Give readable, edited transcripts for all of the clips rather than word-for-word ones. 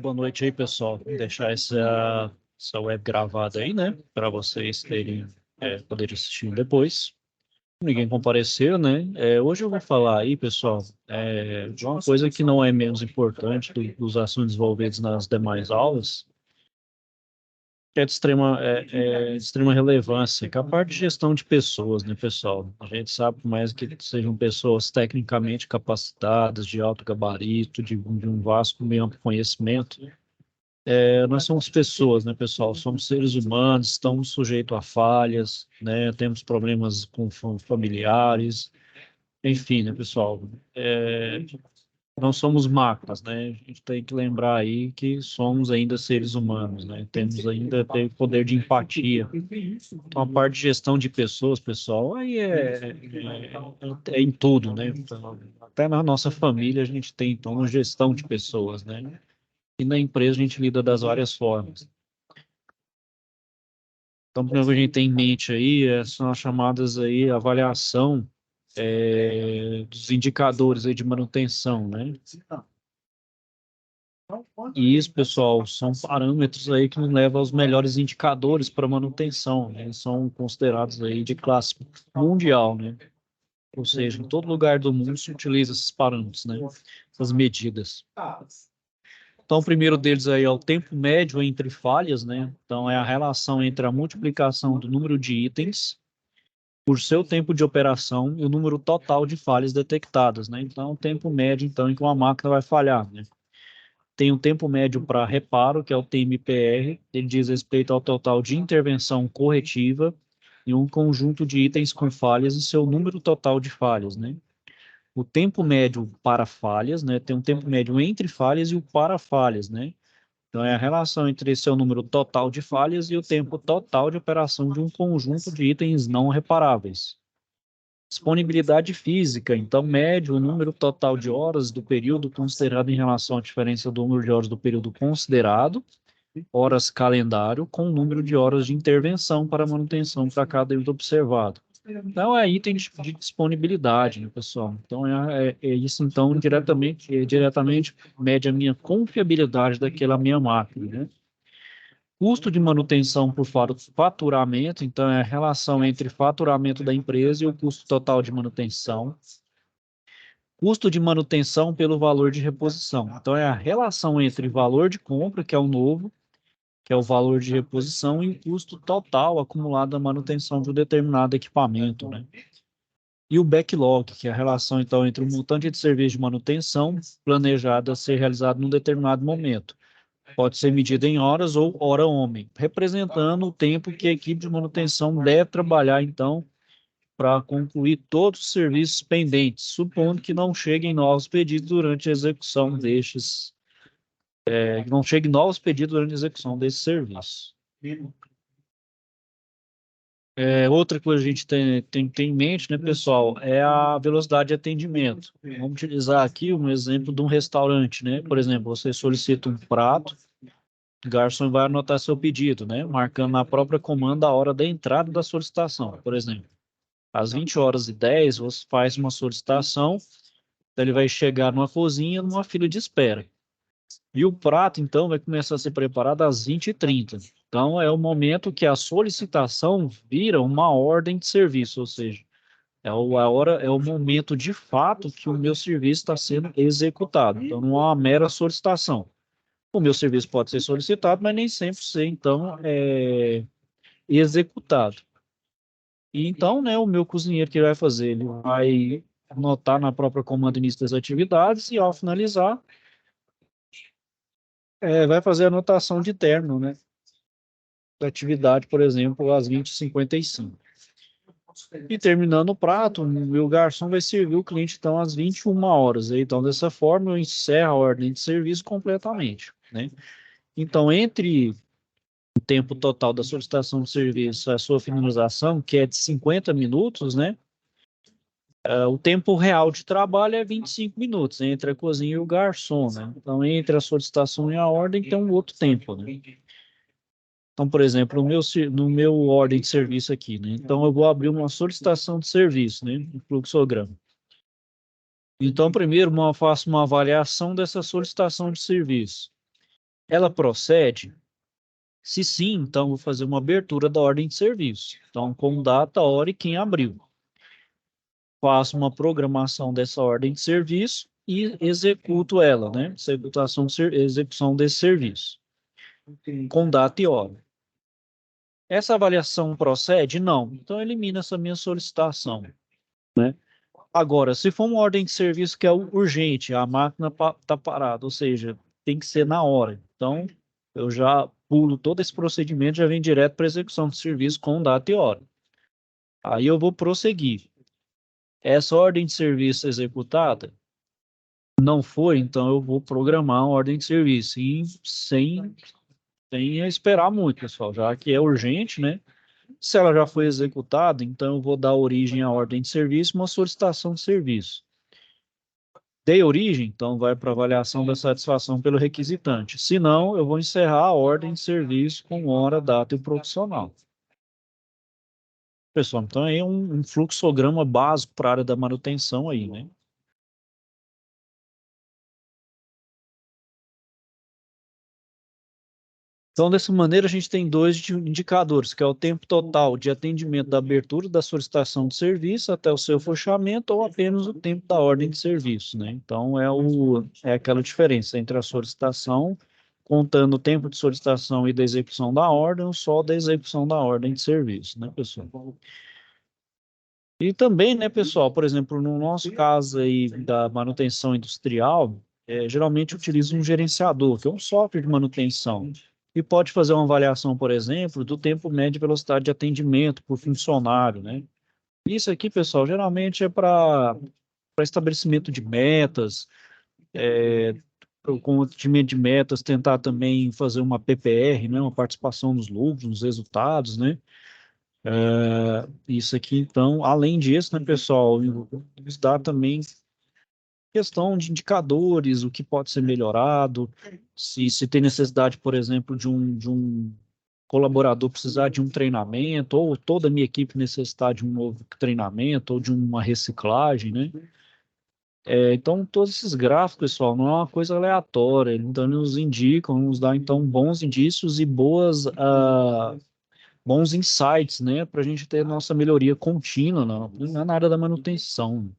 Boa noite aí, pessoal. Vou deixar essa web gravada aí, né? Para vocês poderem assistir depois. Ninguém compareceu, né? Hoje eu vou falar aí, pessoal, de uma coisa que não é menos importante dos assuntos envolvidos nas demais aulas, que é de extrema relevância, que é a parte de gestão de pessoas, né, pessoal? A gente sabe, por mais que sejam pessoas tecnicamente capacitadas, de alto gabarito, de um vasto e amplo conhecimento, nós somos pessoas, né, pessoal? Somos seres humanos, estamos sujeitos a falhas, né? Temos problemas com familiares, enfim, né, pessoal? Não somos máquinas, né? A gente tem que lembrar aí que somos ainda seres humanos, né? Temos ainda tem poder de empatia. Então, a parte de gestão de pessoas, pessoal, aí é em tudo, né? Então, até na nossa família a gente tem, então, uma gestão de pessoas, né? E na empresa a gente lida das várias formas. Então, o primeiro que a gente tem em mente aí são as chamadas aí avaliação dos indicadores aí de manutenção, né? E isso, pessoal, são parâmetros aí que nos levam aos melhores indicadores para manutenção, né? Eles são considerados aí de classe mundial, né? Ou seja, em todo lugar do mundo se utiliza esses parâmetros, né? Essas medidas. Então, o primeiro deles aí é o tempo médio entre falhas, né? Então, é a relação entre a multiplicação do número de itens por seu tempo de operação e o número total de falhas detectadas, né? Então, o tempo médio, então, em que uma máquina vai falhar, né? Tem o tempo médio para reparo, que é o TMPR, ele diz respeito ao total de intervenção corretiva em um conjunto de itens com falhas e seu número total de falhas, né? O tempo médio para falhas, né? Tem um tempo médio entre falhas e o para falhas, né? Então, é a relação entre esse seu número total de falhas e o tempo total de operação de um conjunto de itens não reparáveis. Disponibilidade física, então, mede o número total de horas do período considerado em relação à diferença do número de horas do período considerado, horas calendário, com o número de horas de intervenção para manutenção para cada item observado. Então, é item de disponibilidade, né, pessoal? Então, é isso, então, diretamente mede a minha confiabilidade daquela minha máquina, né? Custo de manutenção por faturamento, então, é a relação entre faturamento da empresa e o custo total de manutenção. Custo de manutenção pelo valor de reposição. Então, é a relação entre valor de compra, que é o novo, que é o valor de reposição, e o custo total acumulado da manutenção de um determinado equipamento, né? E o backlog, que é a relação, então, entre o montante de serviço de manutenção planejado a ser realizado num determinado momento. Pode ser medida em horas ou hora-homem, representando o tempo que a equipe de manutenção deve trabalhar, então, para concluir todos os serviços pendentes, supondo que não cheguem novos pedidos durante a execução que não cheguem novos pedidos durante a execução desse serviço. Outra coisa que a gente tem em mente, né, pessoal, é a velocidade de atendimento. Vamos utilizar aqui um exemplo de um restaurante, né? Por exemplo, você solicita um prato, o garçom vai anotar seu pedido, né? Marcando na própria comanda a hora da entrada da solicitação. Por exemplo, às 20h10, você faz uma solicitação, então ele vai chegar numa cozinha, numa fila de espera. E o prato, então, vai começar a ser preparado às 20h30. Então, é o momento que a solicitação vira uma ordem de serviço, ou seja, é o momento de fato que o meu serviço está sendo executado. Então, não é uma mera solicitação. O meu serviço pode ser solicitado, mas nem sempre ser, então, executado. E então, né, o meu cozinheiro que vai fazer, ele vai anotar na própria comanda início das atividades e, ao finalizar, vai fazer a anotação de término, né, da atividade, por exemplo, às 20h55. E terminando o prato, o meu garçom vai servir o cliente, então, às 21h. Então, dessa forma, eu encerro a ordem de serviço completamente, né? Então, entre o tempo total da solicitação de serviço e a sua finalização, que é de 50 minutos, né? O tempo real de trabalho é 25 minutos, entre a cozinha e o garçom, né? Então, entre a solicitação e a ordem, tem um outro tempo, né? Então, por exemplo, no meu ordem de serviço aqui, né? Então, eu vou abrir uma solicitação de serviço, né? No fluxograma. Então, primeiro, eu faço uma avaliação dessa solicitação de serviço. Ela procede? Se sim, então vou fazer uma abertura da ordem de serviço. Então, com data, hora e quem abriu. Faço uma programação dessa ordem de serviço e executo ela, né? Execução desse serviço, com data e hora. Essa avaliação procede? Não. Então, elimina essa minha solicitação. Agora, se for uma ordem de serviço que é urgente, a máquina está parada, ou seja, tem que ser na hora. Então, eu já pulo todo esse procedimento, já vem direto para execução de serviço com data e hora. Aí eu vou prosseguir. Essa ordem de serviço executada não foi, então eu vou programar a ordem de serviço e sem esperar muito, pessoal, já que é urgente, né? Se ela já foi executada, então eu vou dar origem à ordem de serviço, uma solicitação de serviço. Dei origem, então vai para avaliação da satisfação pelo requisitante. Se não, eu vou encerrar a ordem de serviço com hora, data e profissional. Pessoal, então aí é um fluxograma básico para a área da manutenção aí, né? Então, dessa maneira, a gente tem dois indicadores, que é o tempo total de atendimento da abertura da solicitação de serviço até o seu fechamento, ou apenas o tempo da ordem de serviço, né? Então, é aquela diferença entre a solicitação, contando o tempo de solicitação e da execução da ordem, ou só da execução da ordem de serviço, né, pessoal? E também, né, pessoal, por exemplo, no nosso caso aí da manutenção industrial, geralmente utiliza um gerenciador, que é um software de manutenção, e pode fazer uma avaliação, por exemplo, do tempo médio de velocidade de atendimento por funcionário, né? Isso aqui, pessoal, geralmente é para estabelecimento de metas, com o atingimento de metas, tentar também fazer uma PPR, né, uma participação nos lucros, nos resultados, né? Isso aqui, então, além disso, né, pessoal, nos dá também questão de indicadores, o que pode ser melhorado, se tem necessidade, por exemplo, de um colaborador precisar de um treinamento, ou toda a minha equipe necessitar de um novo treinamento, ou de uma reciclagem, né? Então, todos esses gráficos, pessoal, não é uma coisa aleatória, então nos indicam, nos dá, então, bons indícios e bons insights, né, para a gente ter nossa melhoria contínua na área da manutenção.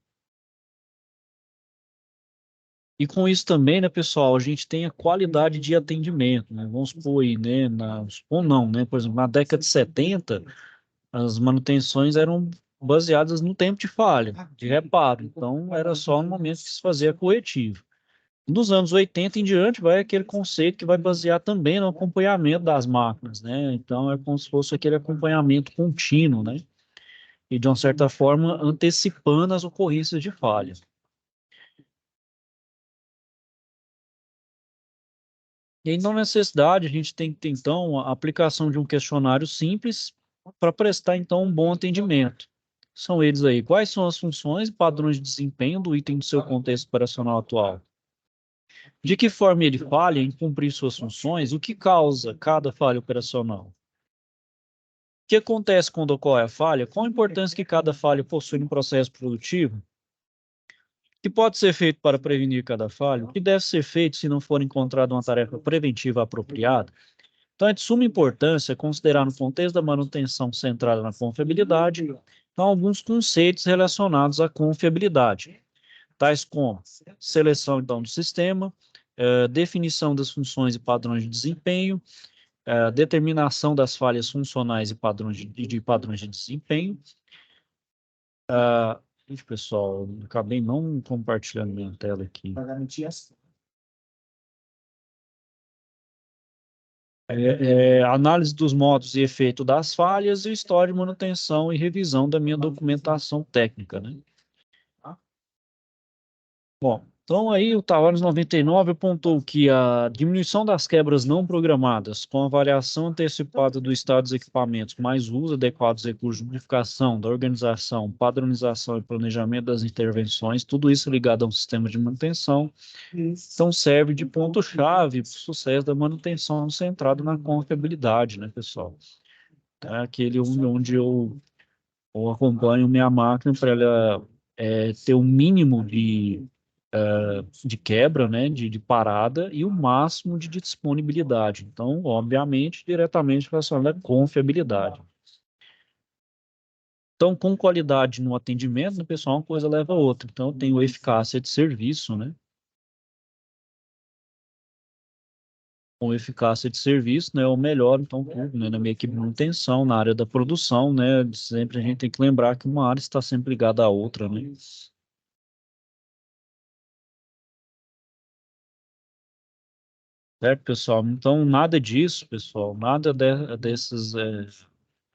E com isso também, né, pessoal, a gente tem a qualidade de atendimento, né? Vamos supor aí, né, ou não, né, por exemplo, na década de 70, as manutenções eram baseadas no tempo de falha, de reparo, então era só no momento que se fazia corretivo. Dos anos 80 em diante, vai aquele conceito que vai basear também no acompanhamento das máquinas, né? Então, é como se fosse aquele acompanhamento contínuo, né? E, de uma certa forma, antecipando as ocorrências de falhas. E aí, não necessidade, a gente tem que ter, então, a aplicação de um questionário simples para prestar, então, um bom atendimento. São eles aí. Quais são as funções e padrões de desempenho do item do seu contexto operacional atual? De que forma ele falha em cumprir suas funções? O que causa cada falha operacional? O que acontece quando ocorre a falha? Qual a importância que cada falha possui no processo produtivo? O que pode ser feito para prevenir cada falha? O que deve ser feito se não for encontrada uma tarefa preventiva apropriada? Então, é de suma importância considerar no contexto da manutenção centrada na confiabilidade, então, alguns conceitos relacionados à confiabilidade, tais como seleção, então, do sistema, definição das funções e padrões de desempenho, determinação das falhas funcionais e padrões de desempenho. Gente, pessoal, acabei não compartilhando minha tela aqui. Análise dos modos e efeito das falhas e história de manutenção e revisão da minha documentação técnica, né? Bom, então aí o Tavares 99 apontou que a diminuição das quebras não programadas, com a variação antecipada do estado dos equipamentos, mais o uso adequado dos recursos de lubrificação, da organização, padronização e planejamento das intervenções, tudo isso ligado a um sistema de manutenção, então serve de ponto-chave para o sucesso da manutenção centrado na confiabilidade, né, pessoal? É aquele onde eu acompanho minha máquina para ela ter um mínimo de quebra, né, de parada e o máximo de disponibilidade. Então, obviamente, diretamente relacionado à confiabilidade. Então, com qualidade no atendimento, né, pessoal, uma coisa leva a outra. Então, eu tenho eficácia de serviço, né? Com eficácia de serviço, né, o melhor, então, tudo, né, na minha equipe de manutenção, na área da produção, né, sempre a gente tem que lembrar que uma área está sempre ligada à outra, né? Certo, pessoal? Então, nada disso, pessoal, nada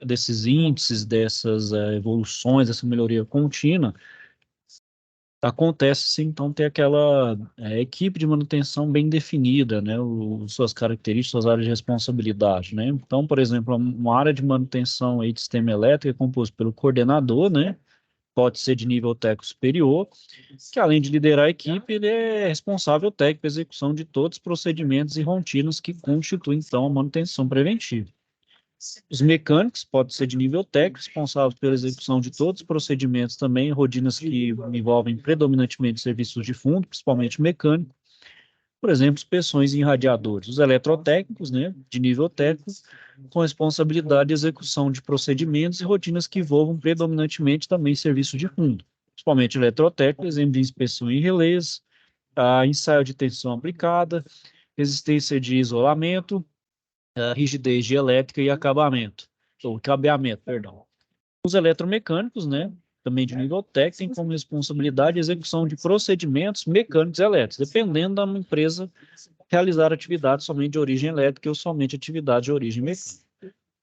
desses índices, dessas evoluções, dessa melhoria contínua, acontece se então ter aquela equipe de manutenção bem definida, né, suas características, suas áreas de responsabilidade, né? Então, por exemplo, uma área de manutenção aí de sistema elétrico é composto pelo coordenador, né? Pode ser de nível técnico superior, que além de liderar a equipe, ele é responsável técnico pela execução de todos os procedimentos e rotinas que constituem então a manutenção preventiva. Os mecânicos podem ser de nível técnico, responsáveis pela execução de todos os procedimentos também, rotinas que envolvem predominantemente serviços de fundo, principalmente mecânico, por exemplo, inspeções em radiadores. Os eletrotécnicos, né, de nível técnico, com responsabilidade de execução de procedimentos e rotinas que envolvam predominantemente também serviços de fundo, principalmente eletrotécnico, exemplo de inspeção em relés, ensaio de tensão aplicada, resistência de isolamento, rigidez de elétrica e acabamento, ou cabeamento, perdão. Os eletromecânicos, né, também de nível técnico, têm como responsabilidade a execução de procedimentos mecânicos e elétricos, dependendo da empresa realizar atividade somente de origem elétrica ou somente atividade de origem mecânica.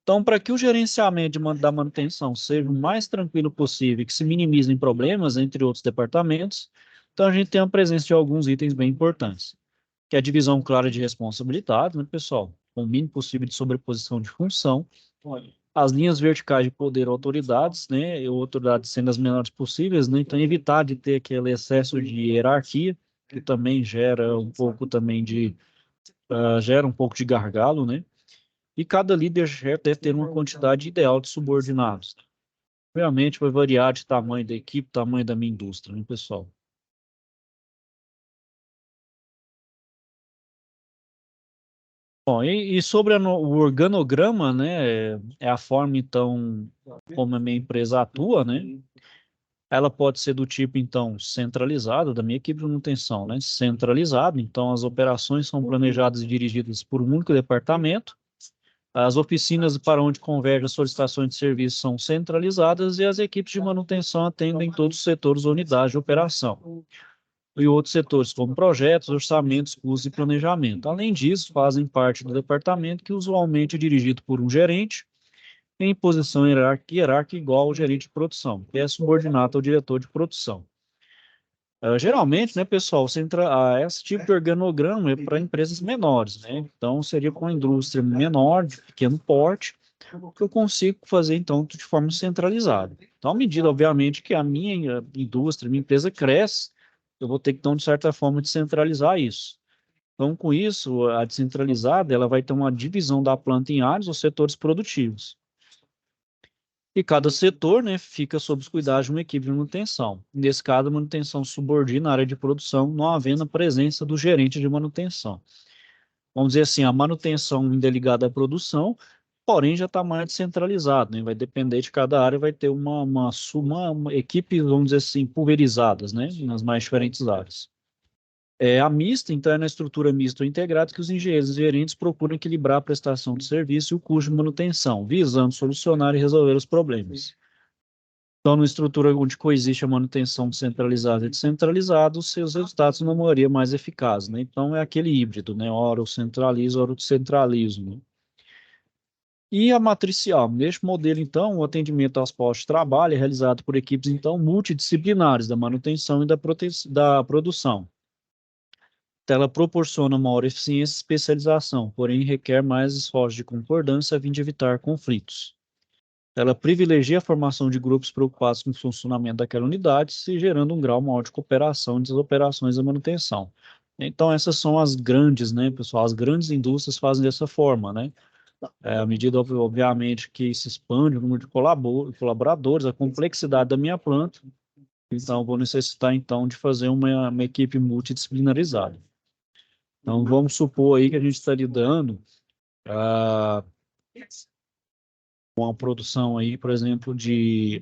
Então, para que o gerenciamento da manutenção seja o mais tranquilo possível e que se minimizem problemas entre outros departamentos, então a gente tem a presença de alguns itens bem importantes, que é a divisão clara de responsabilidade, né, pessoal? Com o mínimo possível de sobreposição de função, as linhas verticais de poder ou autoridades, né, e autoridades sendo as menores possíveis, né, então evitar de ter aquele excesso de hierarquia, que também gera um pouco também gera um pouco de gargalo, né, e cada líder deve ter uma quantidade ideal de subordinados. Obviamente vai variar de tamanho da equipe, tamanho da minha indústria, né, pessoal? Bom, e sobre o organograma, né, é a forma, então, como a minha empresa atua, né, ela pode ser do tipo, então, centralizado, da minha equipe de manutenção, né, centralizado, então as operações são planejadas e dirigidas por um único departamento, as oficinas para onde convergem as solicitações de serviço são centralizadas e as equipes de manutenção atendem todos os setores ou unidades de operação e outros setores, como projetos, orçamentos, custos e planejamento. Além disso, fazem parte do departamento que usualmente é dirigido por um gerente em posição hierárquica igual ao gerente de produção, que é subordinado ao diretor de produção. Geralmente, né, pessoal, esse tipo de organograma é para empresas menores, né? Então, seria com uma indústria menor, de pequeno porte, que eu consigo fazer, então, de forma centralizada. Então, à medida, obviamente, que a minha indústria, minha empresa cresce, eu vou ter que, então, de certa forma, descentralizar isso. Então, com isso, a descentralizada, ela vai ter uma divisão da planta em áreas ou setores produtivos. E cada setor, né, fica sob os cuidados de uma equipe de manutenção. Nesse caso, a manutenção subordina a área de produção, não havendo a presença do gerente de manutenção. Vamos dizer assim, a manutenção ainda é ligada à produção, porém já está mais descentralizado, né? Vai depender de cada área, vai ter uma equipe, vamos dizer assim, pulverizadas, né, nas mais diferentes áreas. A mista, então, é na estrutura mista ou integrada que os engenheiros e gerentes procuram equilibrar a prestação de serviço e o custo de manutenção, visando solucionar e resolver os problemas. Então, numa estrutura onde coexiste a manutenção centralizada e descentralizada, os seus resultados, na maioria, mais eficazes, né? Então, é aquele híbrido, né? Ora eu centralizo, ora eu descentralizo, né? E a matricial. Neste modelo, então, o atendimento aos postos de trabalho é realizado por equipes, então, multidisciplinares da manutenção e da produção. Então, ela proporciona maior eficiência e especialização, porém requer mais esforço de concordância a fim de evitar conflitos. Ela privilegia a formação de grupos preocupados com o funcionamento daquela unidade, se gerando um grau maior de cooperação entre as operações da manutenção. Então, essas são as grandes, né, pessoal? As grandes indústrias fazem dessa forma, né? À medida, obviamente, que se expande o número de colaboradores, a complexidade da minha planta, Então, vou necessitar, então, de fazer uma equipe multidisciplinarizada. Então, vamos supor aí que a gente está lidando ah, com a produção aí, por exemplo, de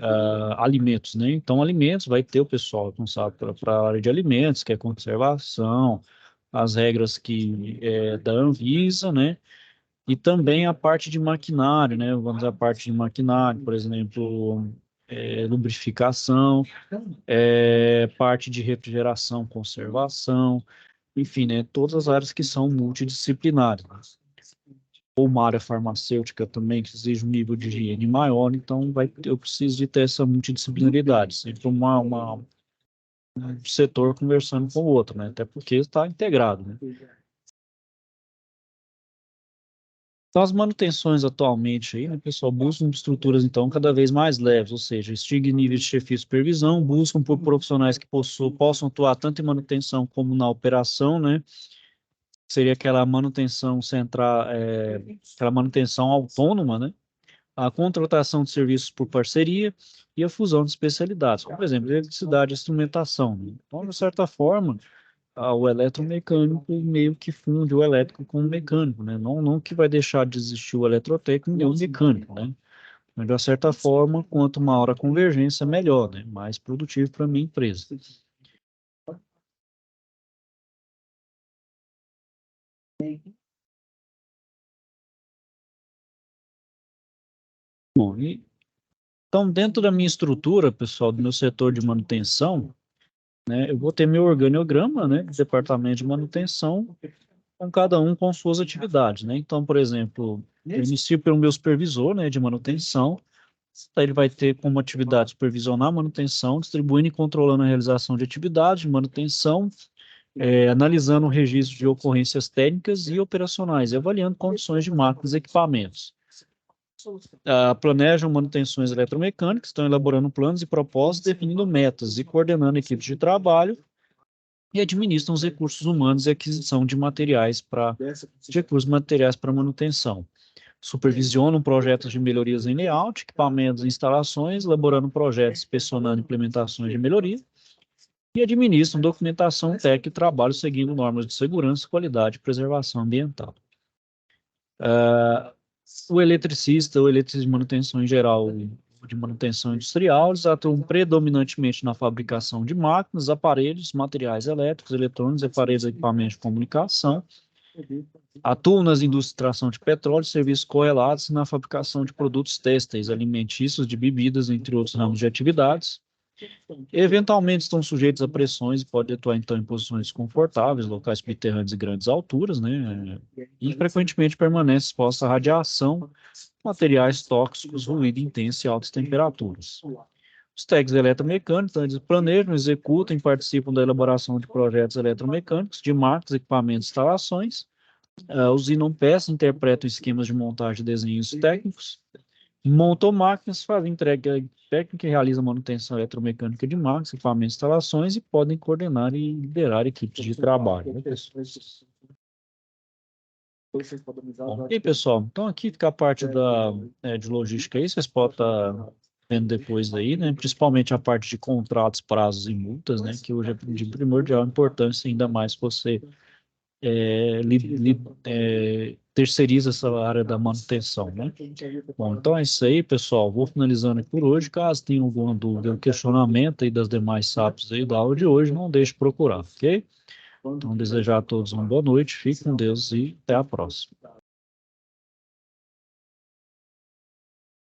alimentos, né? Então, alimentos vai ter o pessoal responsável para a área de alimentos, que é conservação, as regras que da Anvisa, né? E também a parte de maquinário, né? Vamos a parte de maquinário, por exemplo, lubrificação, parte de refrigeração, conservação, enfim, né? Todas as áreas que são multidisciplinares, né? Ou uma área farmacêutica também que exige um nível de higiene maior, então eu preciso de ter essa multidisciplinaridade, sempre um setor conversando com o outro, né? Até porque está integrado, né? Então, as manutenções atualmente aí, né, pessoal, buscam estruturas, então, cada vez mais leves, ou seja, extingue níveis de chefia e supervisão, buscam por profissionais que possam atuar tanto em manutenção como na operação, né? Seria aquela manutenção central, aquela manutenção autônoma, né? A contratação de serviços por parceria e a fusão de especialidades, como, por exemplo, eletricidade e instrumentação, né? Então, de certa forma, o eletromecânico meio que funde o elétrico com o mecânico, né? Não que vai deixar de existir o eletrotécnico nem o mecânico, né? Mas, de certa forma, quanto maior a convergência, melhor, né? Mais produtivo para a minha empresa. Bom, então, dentro da minha estrutura, pessoal, do meu setor de manutenção, né, eu vou ter meu organograma, né, de departamento de manutenção, com cada um com suas atividades, né? Então, por exemplo, eu inicio pelo meu supervisor, né, de manutenção. Aí ele vai ter como atividade supervisionar a manutenção, distribuindo e controlando a realização de atividades de manutenção, analisando o registro de ocorrências técnicas e operacionais, e avaliando condições de máquinas e equipamentos. Planejam manutenções eletromecânicas, estão elaborando planos e propostas, definindo metas e coordenando equipes de trabalho, e administram os recursos humanos e aquisição de recursos materiais para manutenção. Supervisionam projetos de melhorias em layout, equipamentos e instalações, elaborando projetos, inspecionando implementações de melhoria, e administram documentação técnica e trabalho seguindo normas de segurança, qualidade e preservação ambiental. O eletricista, o eletricista de manutenção em geral, de manutenção industrial, eles atuam predominantemente na fabricação de máquinas, aparelhos, materiais elétricos, eletrônicos, aparelhos e equipamentos de comunicação. Atuam nas indústrias de extração de petróleo, serviços correlatos e na fabricação de produtos têxteis, alimentícios, de bebidas, entre outros ramos de atividades. Eventualmente estão sujeitos a pressões e podem atuar, então, em posições confortáveis, locais subterrâneos e grandes alturas, né? E frequentemente permanecem expostos à radiação, materiais tóxicos, ruído intenso e altas temperaturas. Os técnicos eletromecânicos, então, eles planejam, executam e participam da elaboração de projetos eletromecânicos, de máquinas, equipamentos e instalações, usinam peças, interpretam esquemas de montagem e desenhos técnicos, montam máquinas, fazem entrega técnica e realizam manutenção eletromecânica de máquinas, equipamentos e instalações e podem coordenar e liderar equipes de trabalho, né, pessoal? Bom, e aí, pessoal, então aqui fica a parte de logística aí, vocês podem estar vendo depois aí, né, principalmente a parte de contratos, prazos e multas, né, que hoje é de primordial importância, ainda mais se você terceiriza essa área da manutenção, né? Bom, então é isso aí, pessoal. Vou finalizando aqui por hoje. Caso tenha alguma dúvida ou questionamento aí das demais SAPs aí da aula de hoje, não deixe de procurar, ok? Então, desejar a todos uma boa noite, fique com Deus e até a próxima.